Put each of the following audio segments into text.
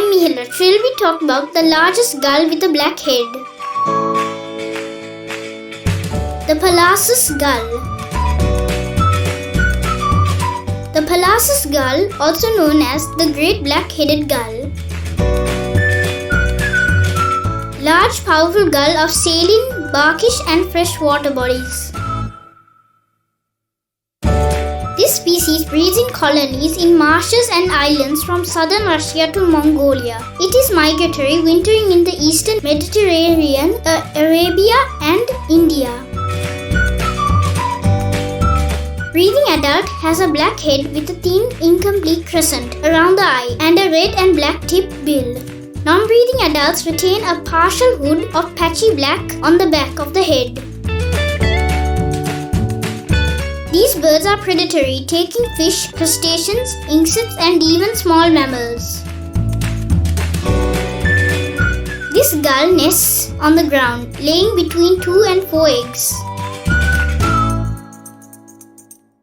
Mihela, today we talk about the largest gull with a black head. The PALLAS'S gull. The PALLAS'S gull, also known as the Great Black-Headed Gull. Large, powerful gull of saline, brackish and freshwater bodies. This species breeds in colonies in marshes and islands from southern Russia to Mongolia. It is migratory, wintering in the eastern Mediterranean, Arabia and India. Breeding adult has a black head with a thin, incomplete crescent around the eye and a red and black tipped bill. Non-breeding adults retain a partial hood of patchy black on the back of the head. These birds are predatory, taking fish, crustaceans, insects and even small mammals. This gull nests on the ground, laying between 2 and 4 eggs.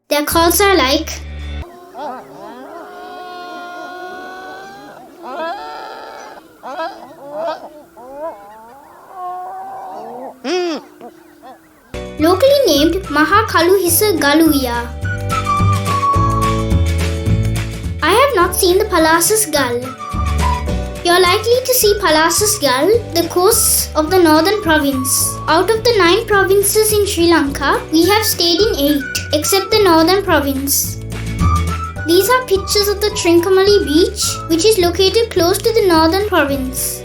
Their calls are like locally named Maha Kalu-hisa Galuwiya. I have not seen the PALLAS'S gull. You are likely to see PALLAS'S gull the coasts of the northern province. Out of the 9 provinces in Sri Lanka, we have stayed in 8, except the northern province. These are pictures of the Trincomalee beach, which is located close to the northern province.